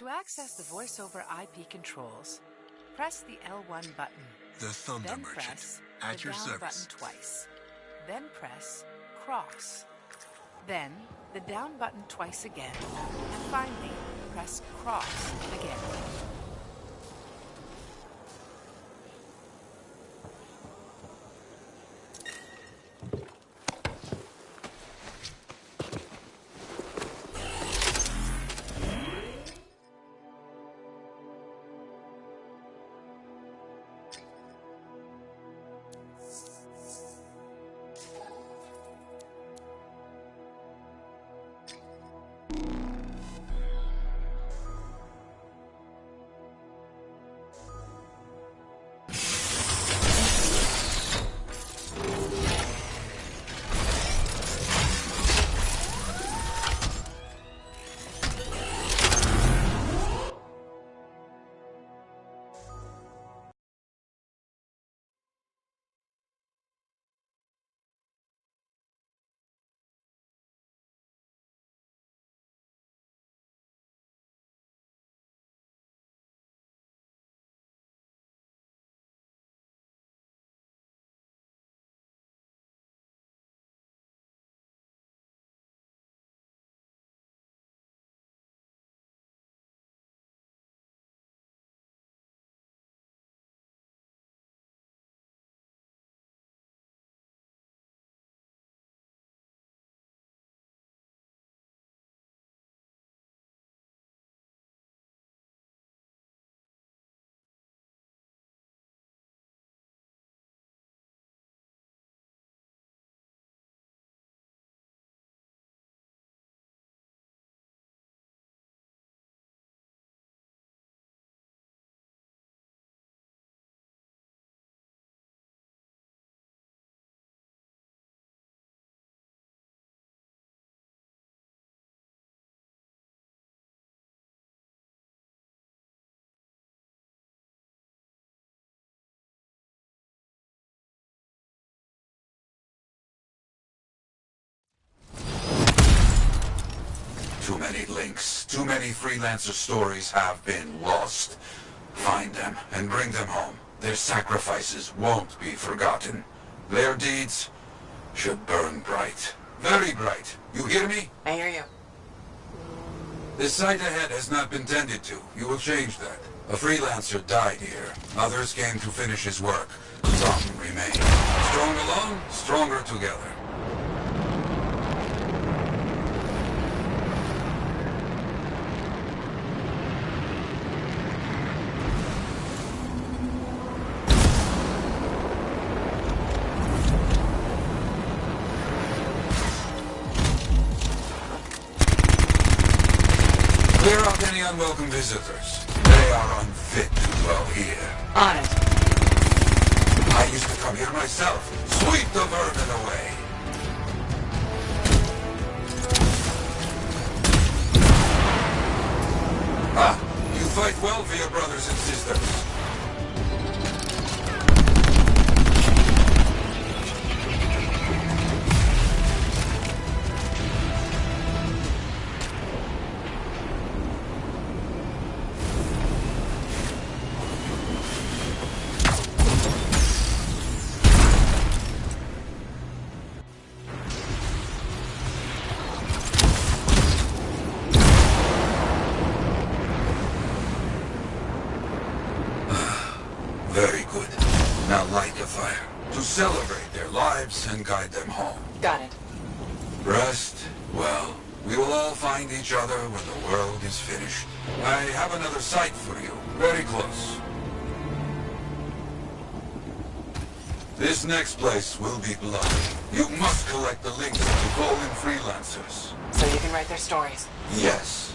To access the voice-over IP controls, press the L1 button. The Thunder Then Merchant, press at the your down service. button twice. Then press cross. Then the down button twice again. And finally, press cross again. Too many links, too many freelancer stories have been lost. Find them and bring them home. Their sacrifices won't be forgotten. Their deeds should burn bright. Very bright. You hear me? I hear you. This site ahead has not been tended to. You will change that. A freelancer died here. Others came to finish his work. Some remain. Strong alone, stronger together. Clear out any unwelcome visitors. They are unfit to dwell here. On it. I used to come here myself. Sweep the vermin away. Ah, you fight well for your brothers and sisters. Very good. Now light a fire to celebrate their lives and guide them home. Got it. Rest, well, we will all find each other when the world is finished. I have another site for you, very close. This next place will be bloody. You must collect the links to call in freelancers. So you can write their stories. Yes.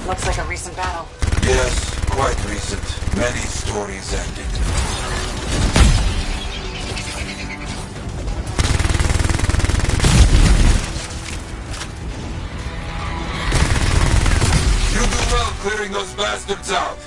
Looks like a recent battle. Yes, quite recent. Many stories ended. You do well clearing those bastards out.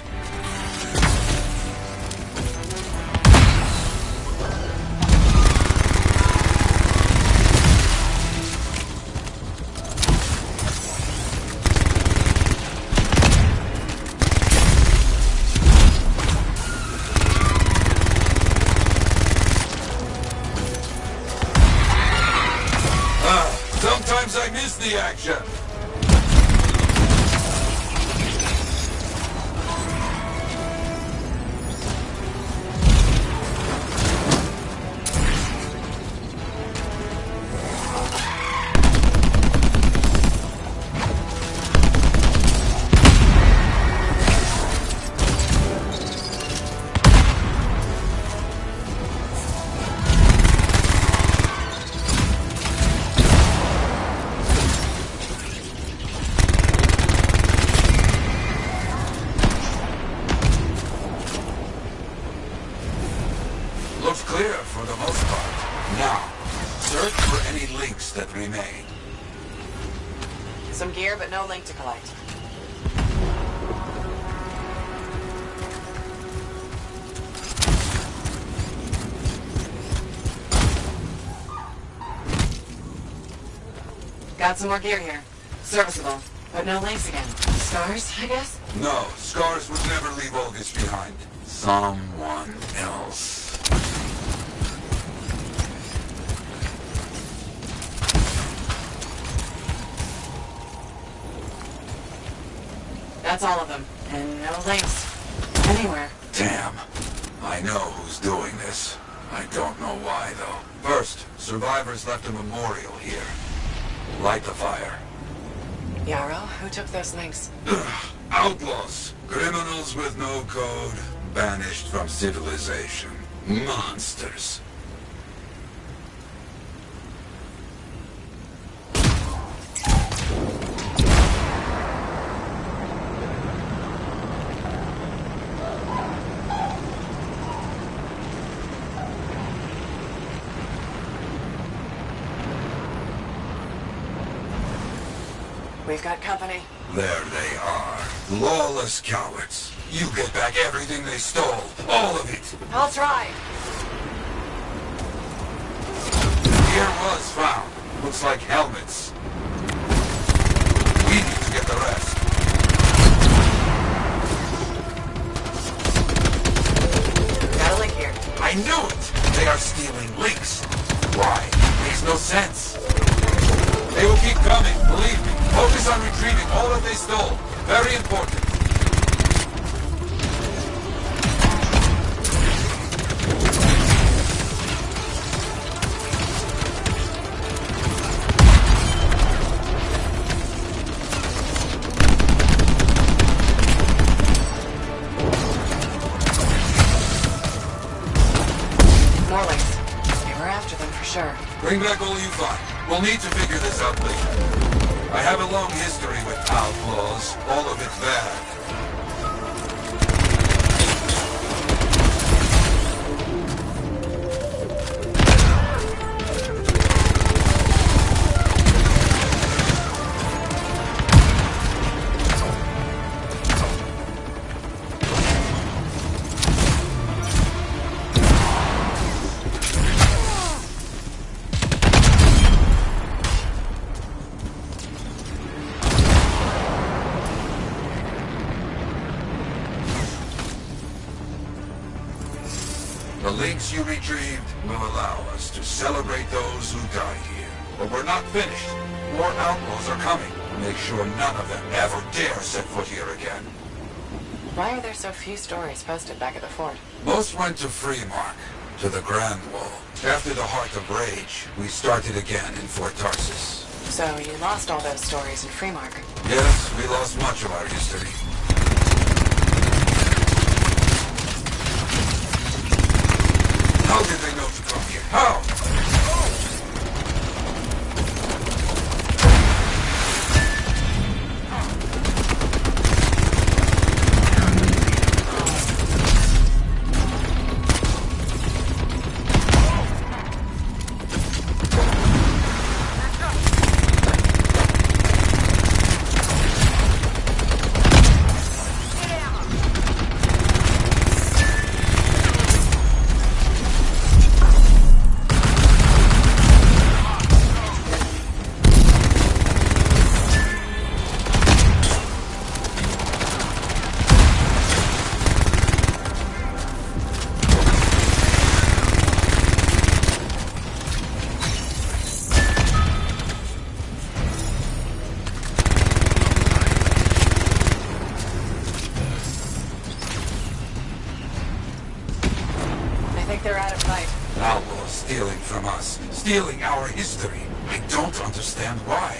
the action! Looks clear for the most part. Now, search for any links that remain. Some gear, but no link to collect. Got some more gear here. Serviceable, but no links again. Scars, I guess? No, scars would never leave Olga's behind. Someone else. That's all of them. And no links. Anywhere. Damn. I know who's doing this. I don't know why, though. First, survivors left a memorial here. Light the fire. Yarrow, who took those links? Outlaws. Criminals with no code. Banished from civilization. Monsters. We've got company. There they are. Lawless cowards. You get back everything they stole. All of it. I'll try. Gear was found. Looks like helmets. We need to get the rest. Got a link here. I knew it! They are stealing links. Why? Makes no sense. They will keep coming, believe me. Focus on retrieving all that they stole. Very important. More links. They were after them for sure. Bring back all you find. We'll need to figure this out later. I have a long history with outlaws. All of it bad. The links you retrieved will allow us to celebrate those who died here. But we're not finished. More outlaws are coming. Make sure none of them ever dare set foot here again. Why are there so few stories posted back at the fort? Most went to Freemark, to the Grand Wall. After the Heart of Rage, we started again in Fort Tarsus. So you lost all those stories in Freemark. Yes, we lost much of our history. How did they know to come here? How? think they're out of sight. Outlaws stealing from us, stealing our history. I don't understand why.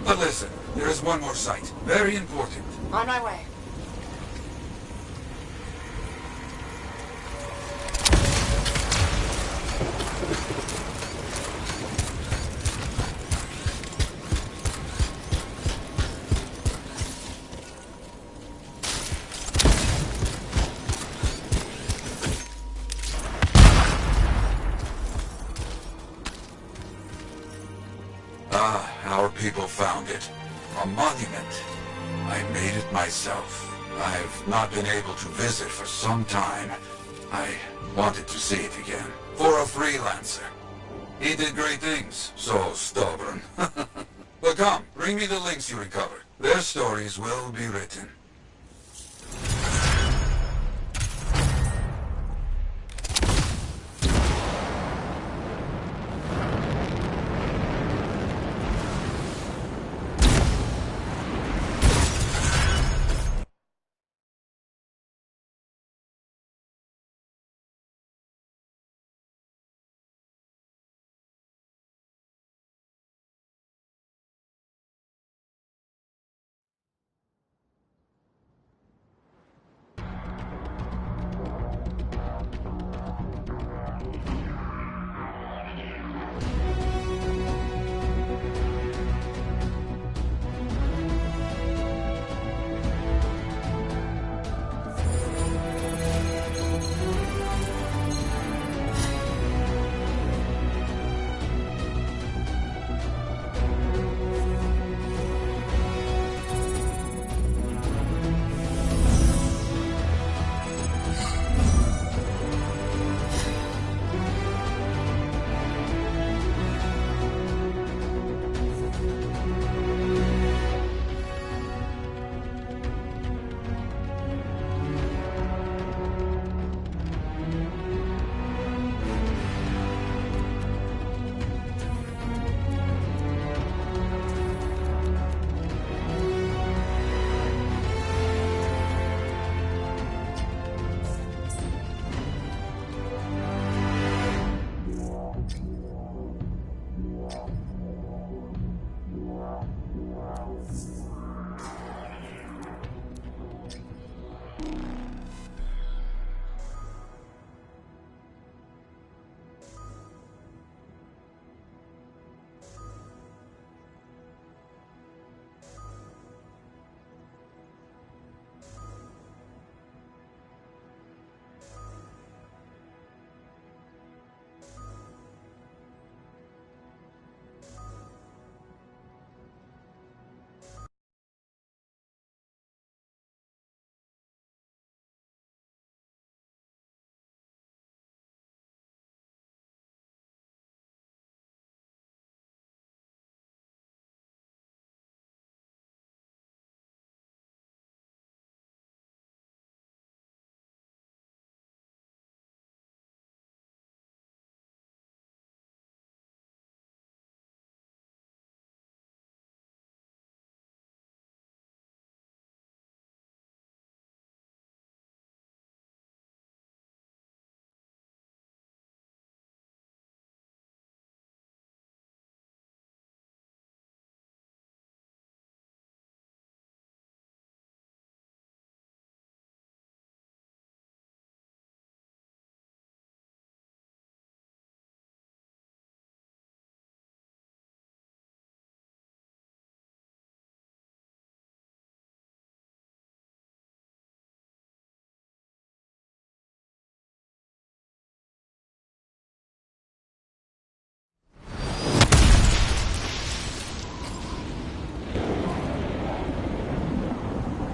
But listen, there is one more site. Very important. On my way. Our people found it. A monument. I made it myself. I've not been able to visit for some time. I wanted to see it again. For a freelancer. He did great things. So stubborn. But come, bring me the links you recovered. Their stories will be written.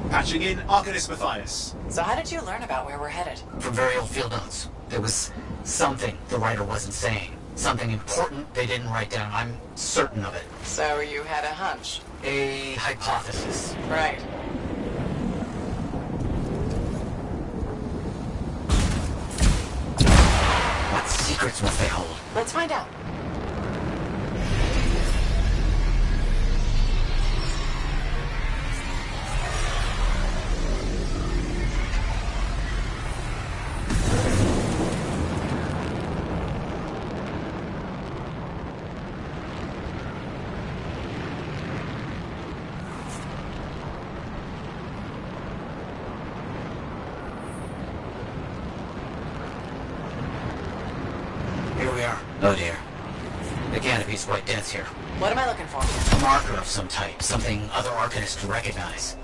Patching in, Arcanist Matthias. So how did you learn about where we're headed? From very old field notes. There was something the writer wasn't saying. Something important they didn't write down. I'm certain of it. So you had a hunch? A hypothesis. Right. What secrets must they hold? Let's find out. Oh dear. The canopy's quite dense here. What am I looking for? A marker of some type, something other Arcanists could recognize.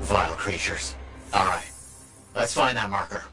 Vile creatures. Alright. Let's find that marker.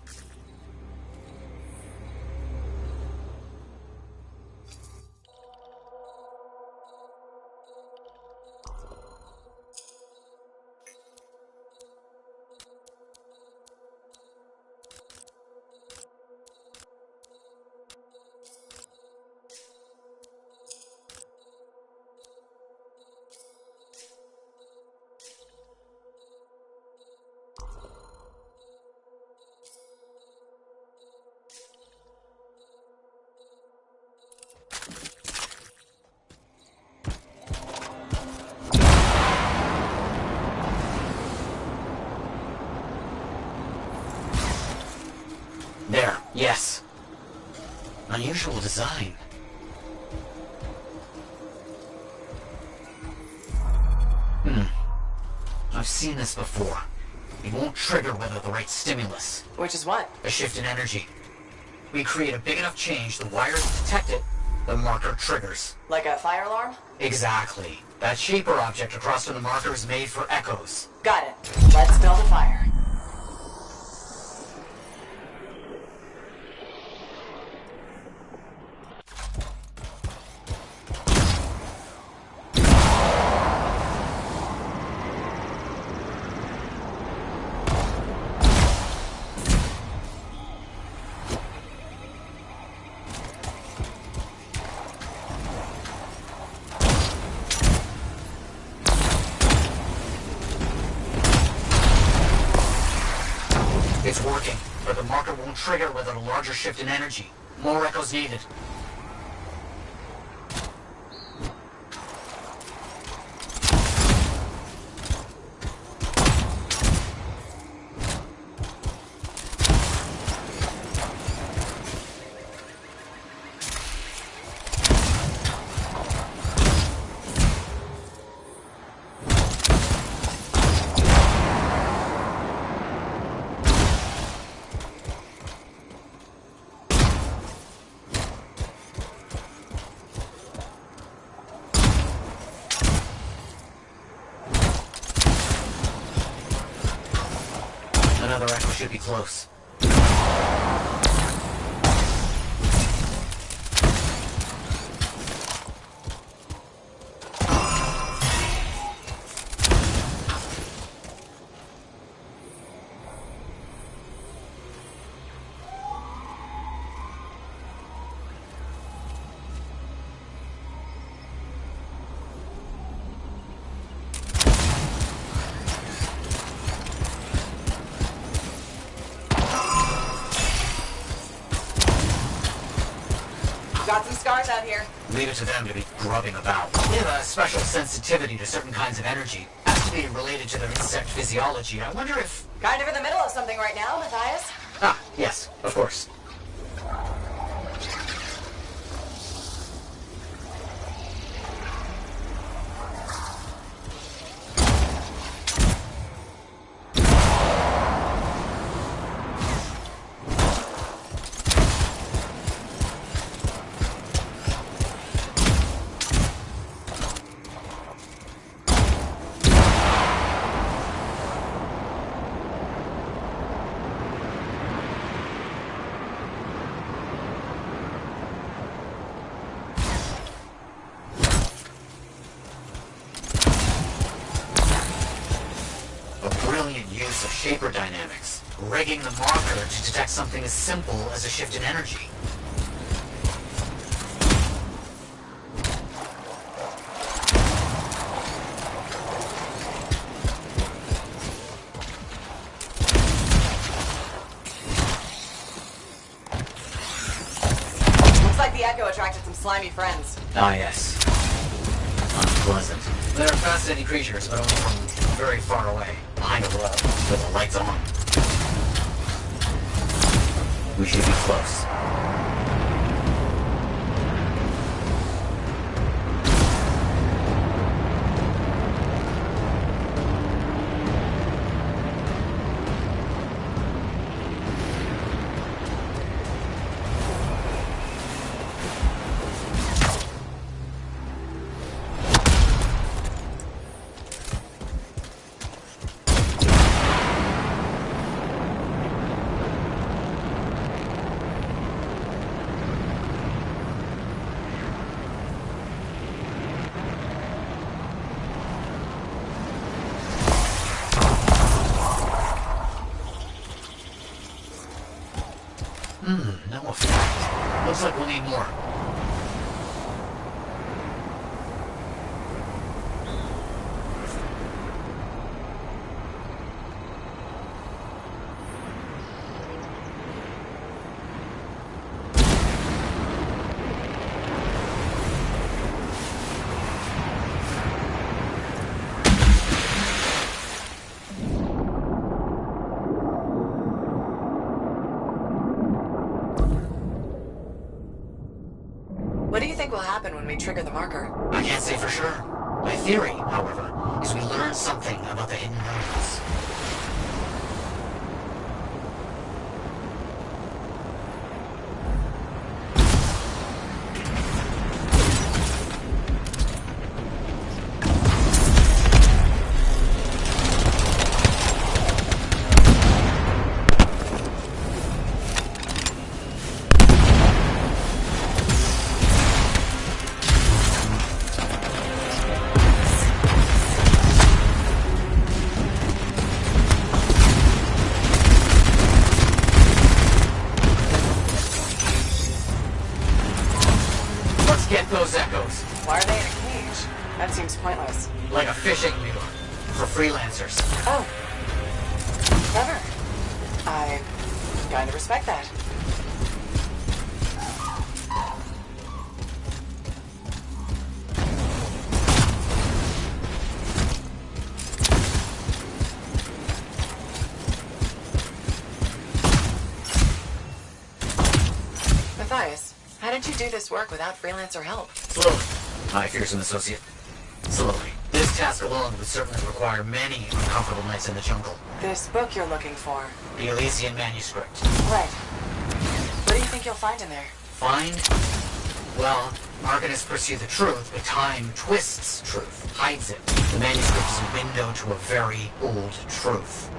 There, yes. Unusual design. I've seen this before. It won't trigger without the right stimulus. Which is what? A shift in energy. We create a big enough change, the wires detect it, the marker triggers. Like a fire alarm? Exactly. That shaper object across from the marker is made for echoes. Got it. Let's build a fire. It's working, but the marker won't trigger without a larger shift in energy. More echoes needed. Another echo should be close. Got some scars out here. Leave it to them to be grubbing about. They have a special sensitivity to certain kinds of energy. Has to be related to their insect physiology. I wonder if... Kind of in the middle of something right now, Matthias. Ah, yes, of course. Brilliant use of shaper dynamics, rigging the marker to detect something as simple as a shift in energy. slimy friends. Ah, yes. Unpleasant. They're fascinating creatures, but only from very far away, behind a wall, with the lights on. We should be close. No effect. Looks like we'll need more. What do you think will happen when we trigger the marker? I can't say for sure. My theory, however, is we learn something about the hidden mountains. Get those echoes. Why are they in a cage? That seems pointless. Like a fishing lure for freelancers. Oh. Clever. I kind of respect that. Matthias, how did you do this work without freelancer help? Slowly, my fearsome associate. Slowly. This task alone would certainly require many uncomfortable nights in the jungle. This book you're looking for. The Elysian manuscript. Right. What do you think you'll find in there? Find? Well, arcanists pursue the truth, but time twists truth, hides it. The manuscript is a window to a very old truth.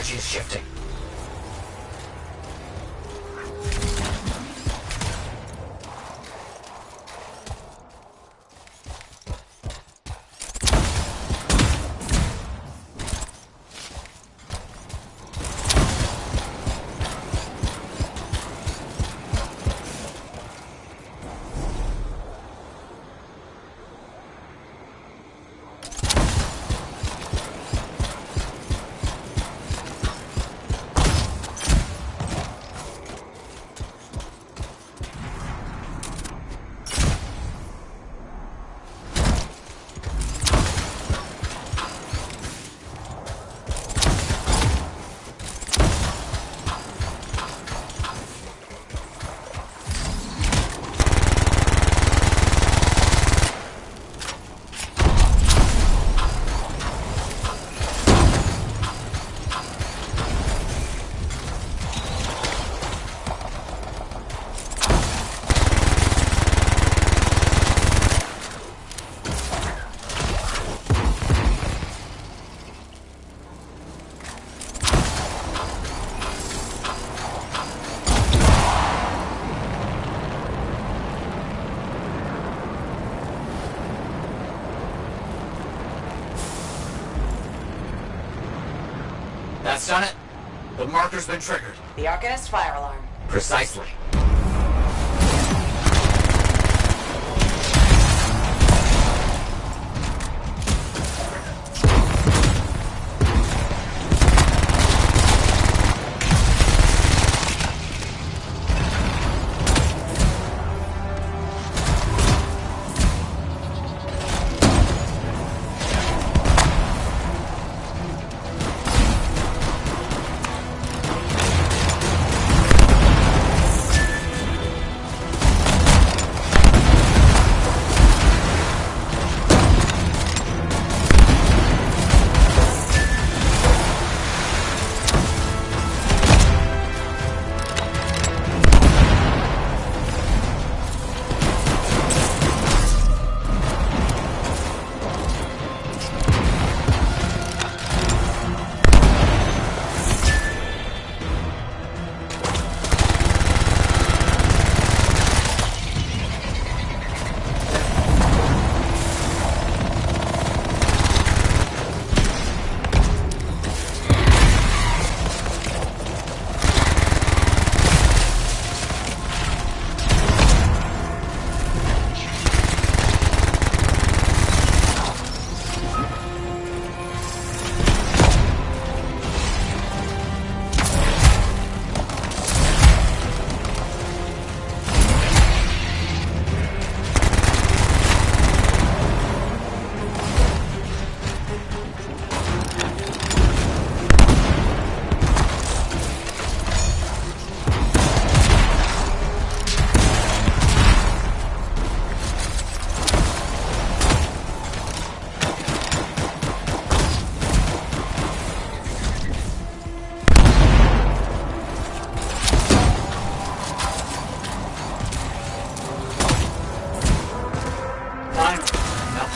Is shifting. That's done it. The marker's been triggered. The Arcanist fire alarm. Precisely.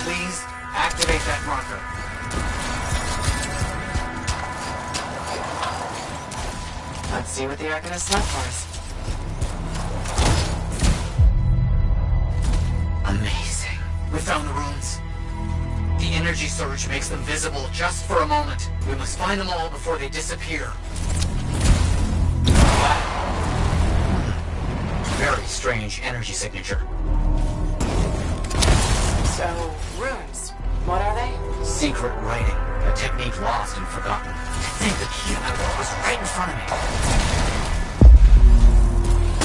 Please activate that marker. Let's see what the Arcanist left for us. Amazing. We found the runes. The energy surge makes them visible just for a moment. We must find them all before they disappear. Wow. Very strange energy signature. So, runes. What are they? Secret writing. A technique lost and forgotten. To think the key to my world was right in front of me.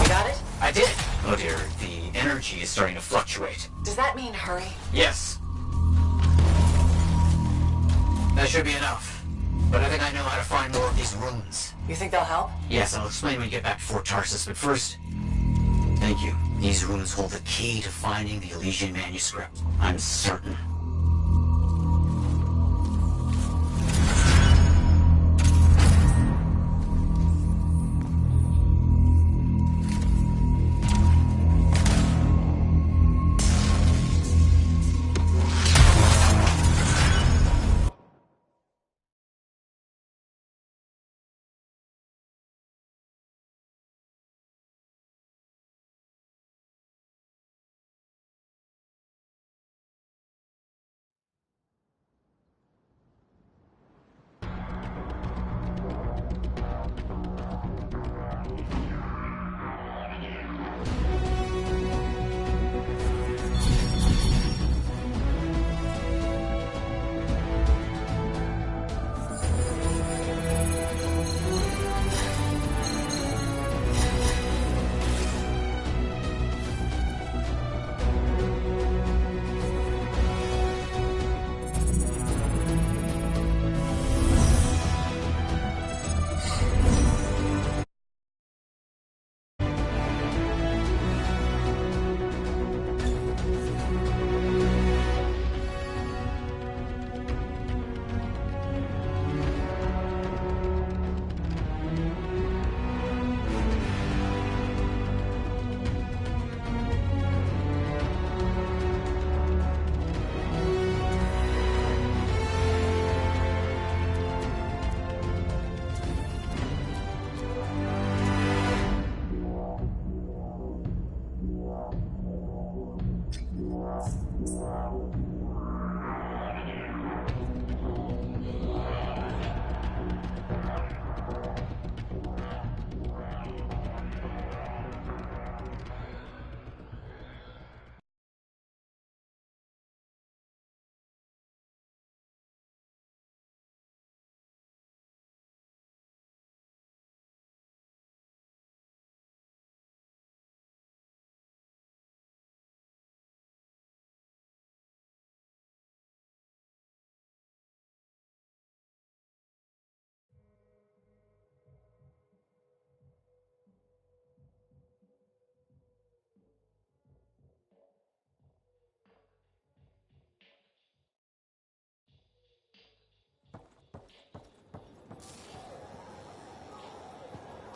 You got it? I did. Oh dear, the energy is starting to fluctuate. Does that mean hurry? Yes. That should be enough. But I think I know how to find more of these runes. You think they'll help? Yes, I'll explain when we get back to Fort Tarsus, but first... Thank you. These runes hold the key to finding the Elysian manuscript. I'm certain.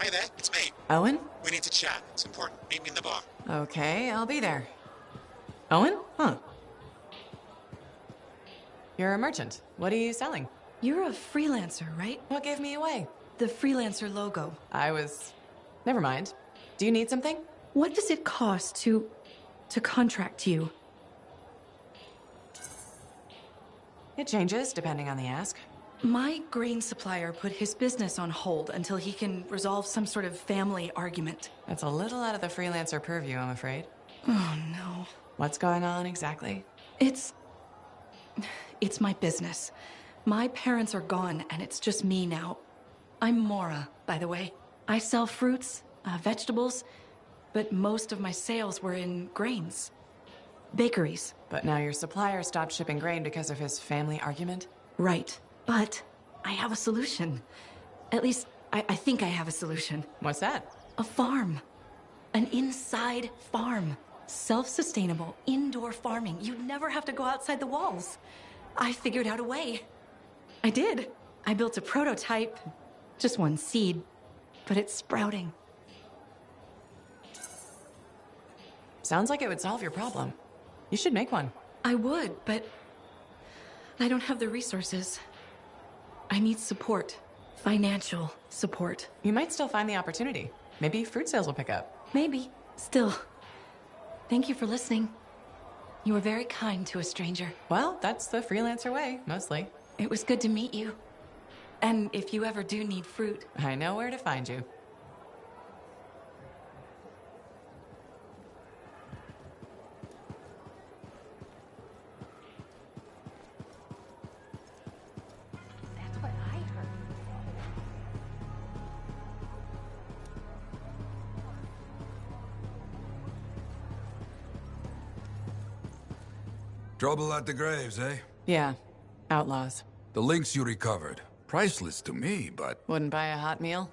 Hey there, it's me. Owen? We need to chat. It's important. Meet me in the bar. Okay, I'll be there. Owen? Huh. You're a merchant. What are you selling? You're a freelancer, right? What gave me away? The freelancer logo. Never mind. Do you need something? What does it cost to contract you? It changes depending on the ask. My grain supplier put his business on hold until he can resolve some sort of family argument. That's a little out of the freelancer purview, I'm afraid. Oh, no. What's going on exactly? It's my business. My parents are gone, and it's just me now. I'm Mora, by the way. I sell fruits, vegetables, but most of my sales were in grains. Bakeries. But now your supplier stopped shipping grain because of his family argument? Right. But I have a solution. At least, I think I have a solution. What's that? A farm. An inside farm. Self-sustainable, indoor farming. You'd never have to go outside the walls. I figured out a way. I did. I built a prototype. Just one seed. But it's sprouting. Sounds like it would solve your problem. You should make one. I would, but I don't have the resources. I need support. Financial support. You might still find the opportunity. Maybe fruit sales will pick up. Maybe. Still. Thank you for listening. You were very kind to a stranger. Well, that's the freelancer way, mostly. It was good to meet you. And if you ever do need fruit... I know where to find you. That's what I heard. Trouble at the graves, eh? Yeah. Outlaws. The links you recovered. Priceless to me, but... Wouldn't buy a hot meal?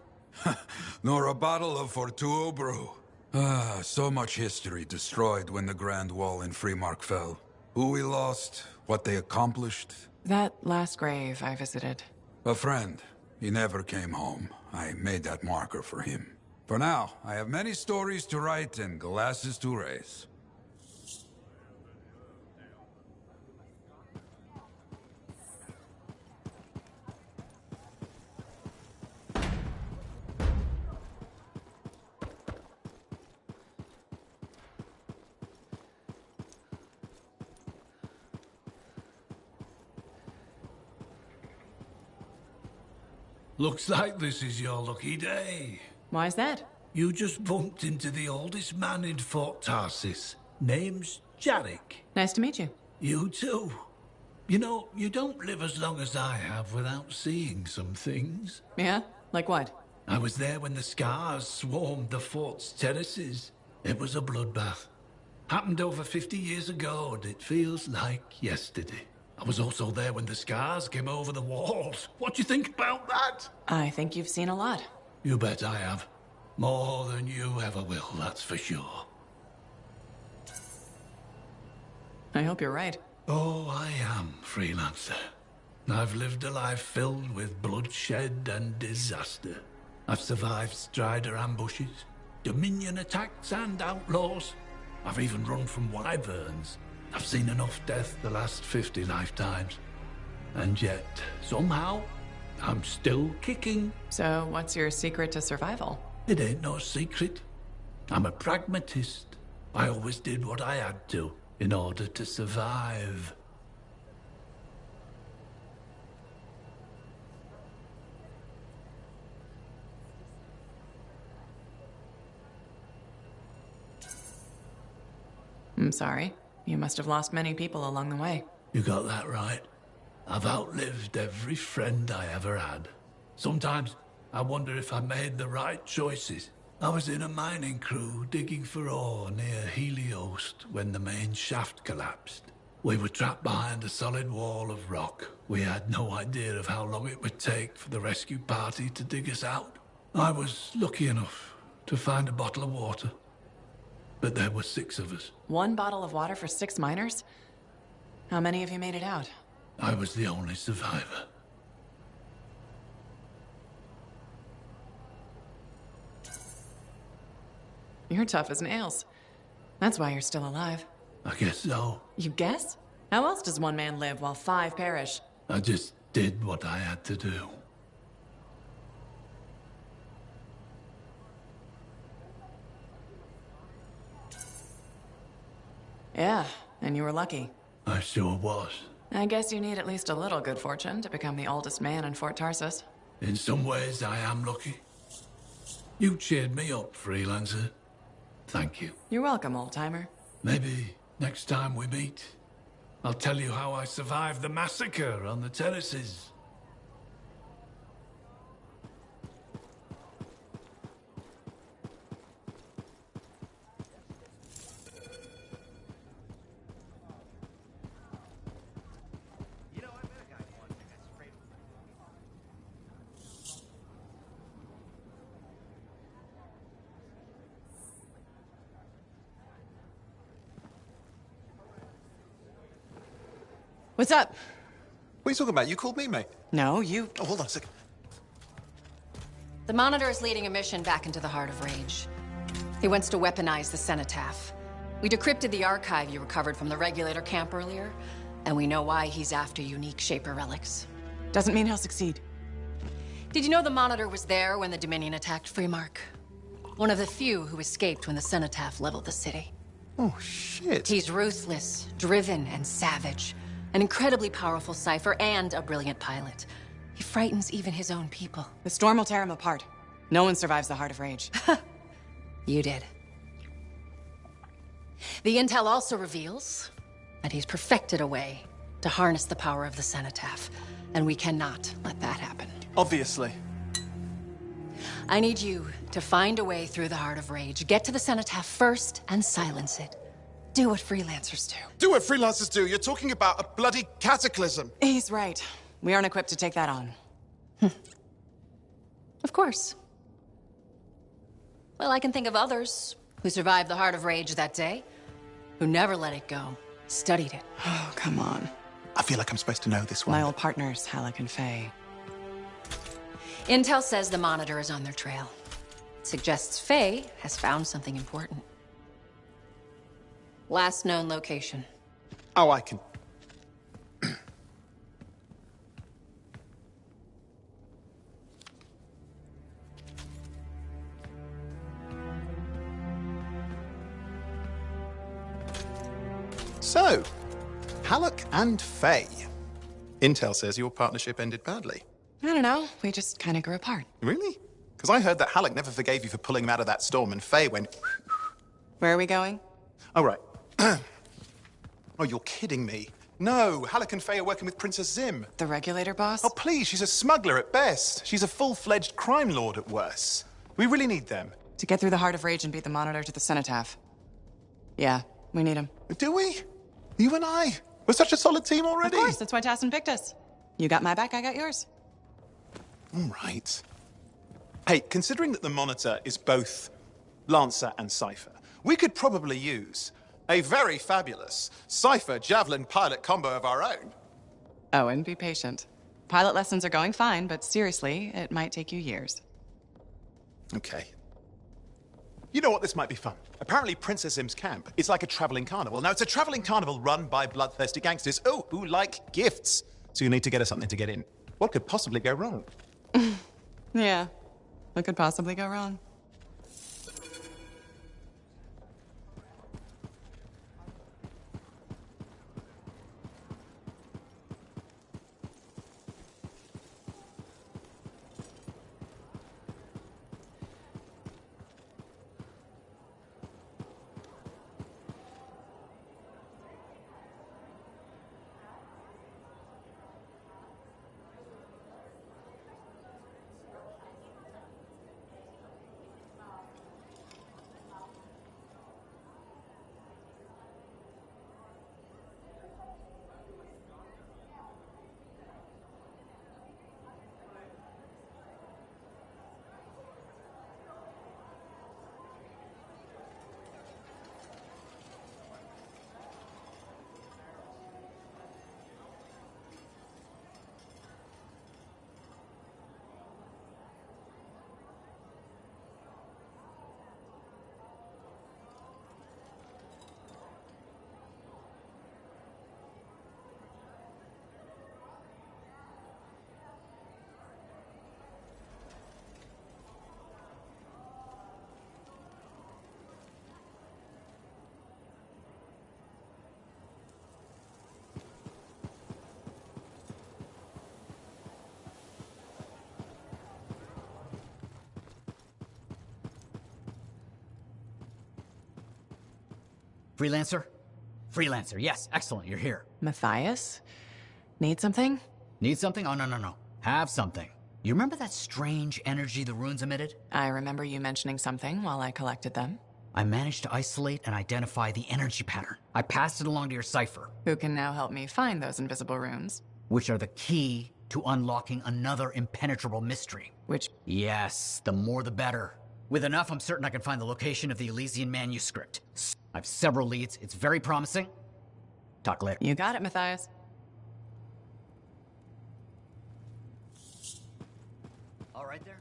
nor a bottle of Fortuo brew. Ah, so much history destroyed when the Grand Wall in Freemark fell. Who we lost, what they accomplished. That last grave I visited. A friend. He never came home. I made that marker for him. For now, I have many stories to write and glasses to raise. Looks like this is your lucky day. Why's that? You just bumped into the oldest man in Fort Tarsis. Name's Jarek. Nice to meet you. You too. You know, you don't live as long as I have without seeing some things. Yeah? Like what? I was there when the scars swarmed the fort's terraces. It was a bloodbath. Happened over 50 years ago, and it feels like yesterday. I was also there when the scars came over the walls. What do you think about that? I think you've seen a lot. You bet I have. More than you ever will, that's for sure. I hope you're right. Oh, I am, freelancer. I've lived a life filled with bloodshed and disaster. I've survived Strider ambushes, Dominion attacks and outlaws. I've even run from wyverns. I've seen enough death the last 50 lifetimes. And yet, somehow, I'm still kicking. So, what's your secret to survival? It ain't no secret. I'm a pragmatist. I always did what I had to in order to survive. I'm sorry. You must have lost many people along the way. You got that right. I've outlived every friend I ever had. Sometimes I wonder if I made the right choices. I was in a mining crew digging for ore near Heliost when the main shaft collapsed. We were trapped behind a solid wall of rock. We had no idea of how long it would take for the rescue party to dig us out. I was lucky enough to find a bottle of water. But there were 6 of us. 1 bottle of water for 6 miners? How many of you made it out? I was the only survivor. You're tough as nails. That's why you're still alive. I guess so. You guess? How else does one man live while 5 perish? I just did what I had to do. Yeah, and you were lucky. I sure was. I guess you need at least a little good fortune to become the oldest man in Fort Tarsus. In some ways, I am lucky. You cheered me up, freelancer. Thank you. You're welcome, old-timer. Maybe next time we meet, I'll tell you how I survived the massacre on the terraces. What's up? What are you talking about? You called me, mate. No, you... Oh, hold on a second. The Monitor is leading a mission back into the Heart of Rage. He wants to weaponize the Cenotaph. We decrypted the archive you recovered from the Regulator camp earlier, and we know why he's after unique Shaper relics. Doesn't mean he'll succeed. Did you know the Monitor was there when the Dominion attacked Freemark? One of the few who escaped when the Cenotaph leveled the city. Oh, shit. He's ruthless, driven, and savage. An incredibly powerful cipher and a brilliant pilot. He frightens even his own people. The storm will tear him apart. No one survives the Heart of Rage. You did. The intel also reveals that he's perfected a way to harness the power of the Cenotaph, and we cannot let that happen. Obviously. I need you to find a way through the Heart of Rage, get to the Cenotaph first, and silence it. Do what freelancers do. Do what freelancers do. You're talking about a bloody cataclysm. He's right. We aren't equipped to take that on. Of course. Well, I can think of others who survived the Heart of Rage that day, who never let it go, studied it. Oh, come on. I feel like I'm supposed to know this one. My old partners, Halleck and Faye. Intel says the Monitor is on their trail. It suggests Faye has found something important. Last known location. Oh, I can... So, Halleck and Faye. Intel says your partnership ended badly. I don't know. We just kind of grew apart. Really? Because I heard that Halleck never forgave you for pulling him out of that storm, and Faye went... Where are we going? Oh, right. Oh, you're kidding me. No, Halleck and Faye are working with Princess Zim. The Regulator boss? Oh, please, she's a smuggler at best. She's a full-fledged crime lord at worst. We really need them. To get through the Heart of Rage and beat the Monitor to the Cenotaph. Yeah, we need him. Do we? You and I? We're such a solid team already. Of course, that's why Tassin picked us. You got my back, I got yours. All right. Hey, considering that the Monitor is both Lancer and Cypher, we could probably use a very fabulous Cypher Javelin pilot combo of our own. Oh, and be patient. Pilot lessons are going fine, but seriously, it might take you years. Okay. You know what? This might be fun. Apparently, Princess Zim's camp is like a traveling carnival. Now, it's a traveling carnival run by bloodthirsty gangsters, who like gifts. So you need to get us something to get in. What could possibly go wrong? Yeah, what could possibly go wrong? Freelancer? Freelancer, yes, excellent, you're here. Matthias? Need something? Need something? Oh, no. Have something. You remember that strange energy the runes emitted? I remember you mentioning something while I collected them. I managed to isolate and identify the energy pattern. I passed it along to your cipher. Who can now help me find those invisible runes? Which are the key to unlocking another impenetrable mystery. Which? Yes, the more the better. With enough, I'm certain I can find the location of the Elysian manuscript. I have several leads. It's very promising. Talk later. You got it, Matthias. All right there.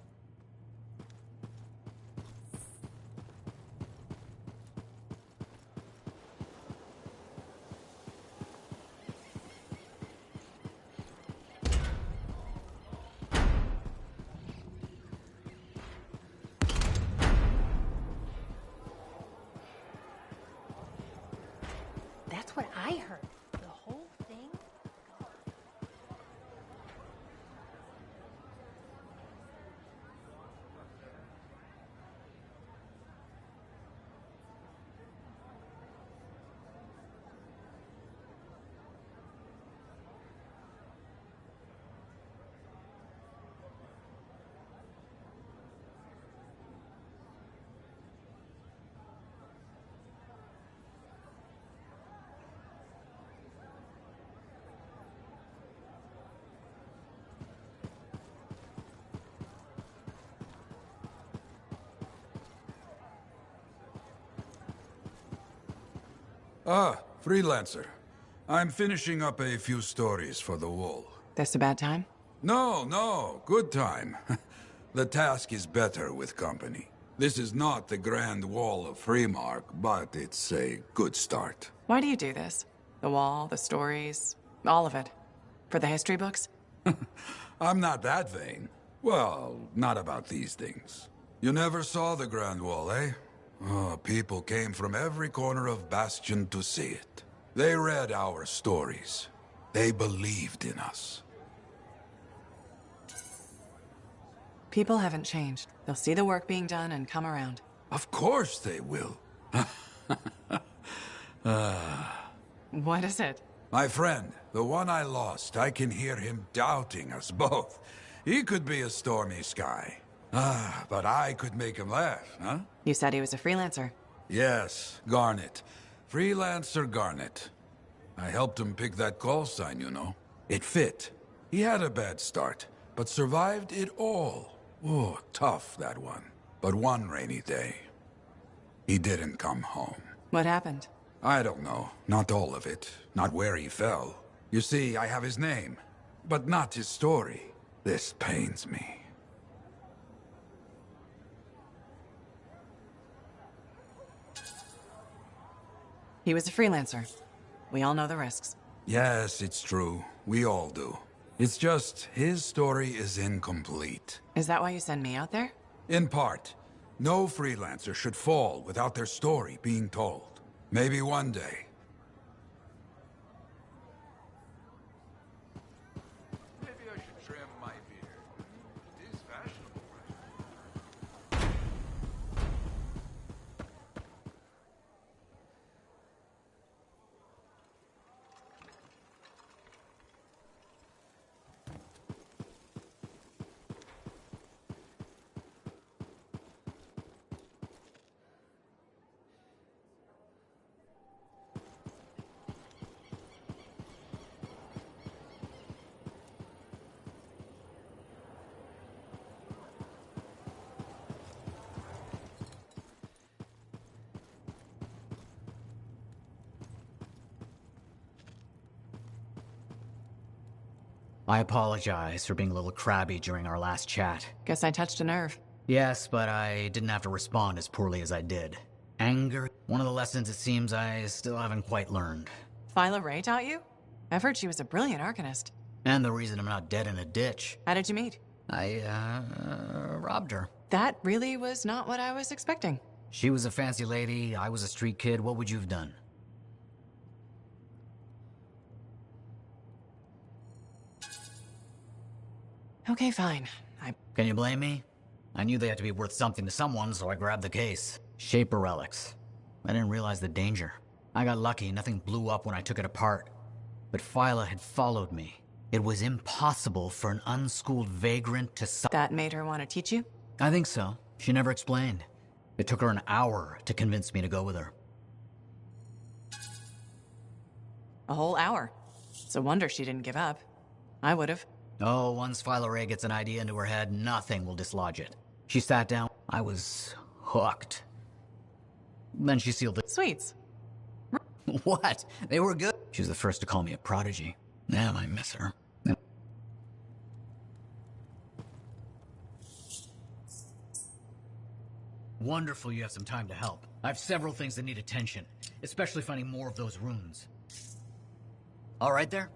That's what I heard. The whole thing? Ah, Freelancer. I'm finishing up a few stories for the wall. This a bad time? No, good time. The task is better with company. This is not the Grand Wall of Freemark, but it's a good start. Why do you do this? The wall, the stories, all of it. For the history books? I'm not that vain. Well, not about these things. You never saw the Grand Wall, eh? Oh, people came from every corner of Bastion to see it. They read our stories. They believed in us. People haven't changed. They'll see the work being done and come around. Of course they will. What is it? My friend, the one I lost, I can hear him doubting us both. He could be a stormy sky. But I could make him laugh, huh? You said he was a freelancer. Yes, Garnet. Freelancer Garnet. I helped him pick that call sign, you know. It fit. He had a bad start, but survived it all. Oh, tough, that one. But one rainy day, he didn't come home. What happened? I don't know. Not all of it. Not where he fell. You see, I have his name, but not his story. This pains me. He was a freelancer. We all know the risks. Yes, it's true. We all do. It's just, his story is incomplete. Is that why you send me out there? In part. No freelancer should fall without their story being told. Maybe one day. Maybe I should trim my beard. It is fashionable, right? I apologize for being a little crabby during our last chat. Guess I touched a nerve. Yes, but I didn't have to respond as poorly as I did. Anger, one of the lessons it seems I still haven't quite learned. Phyla Ray taught you? I've heard she was a brilliant arcanist. And the reason I'm not dead in a ditch. How did you meet? I, robbed her. That really was not what I was expecting. She was a fancy lady, I was a street kid. What would you have done? Okay, fine. Can you blame me? I knew they had to be worth something to someone, so I grabbed the case. Shaper relics. I didn't realize the danger. I got lucky, nothing blew up when I took it apart. But Phyla had followed me. It was impossible for an unschooled vagrant to That made her want to teach you? I think so. She never explained. It took her an hour to convince me to go with her. A whole hour. It's a wonder she didn't give up. I would've. Oh, once Phyla Ray gets an idea into her head, nothing will dislodge it. She sat down. I was hooked. Then she sealed the Sweets. What? They were good. She was the first to call me a prodigy. Damn, I miss her. Wonderful you have some time to help. I have several things that need attention, especially finding more of those runes. All right there?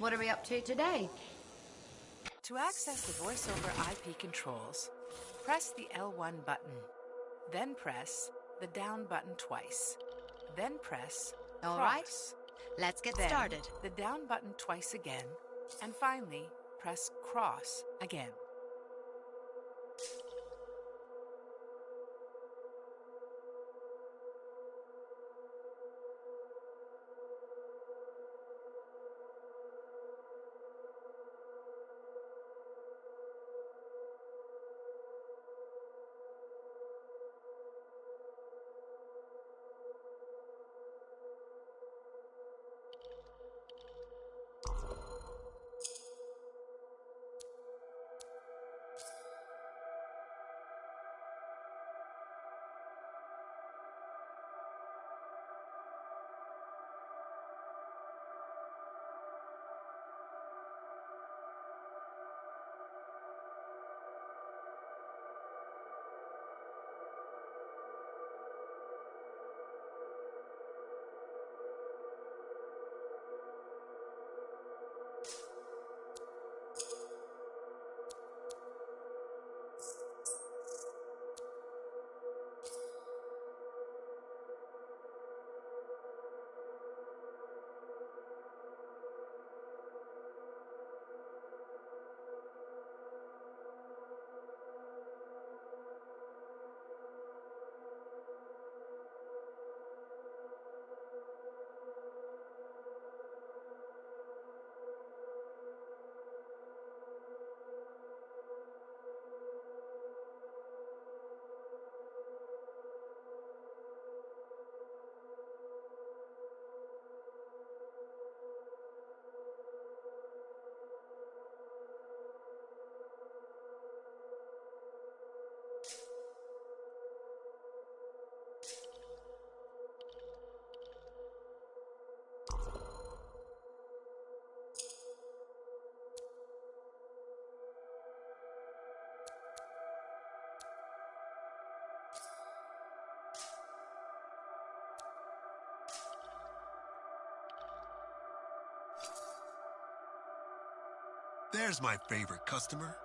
What are we up to today? To access the voiceover IP controls, press the L1 button. Then press the down button twice. Then press All cross. right, let's get Then started. the down button twice again. And finally, press cross again. There's my favorite customer.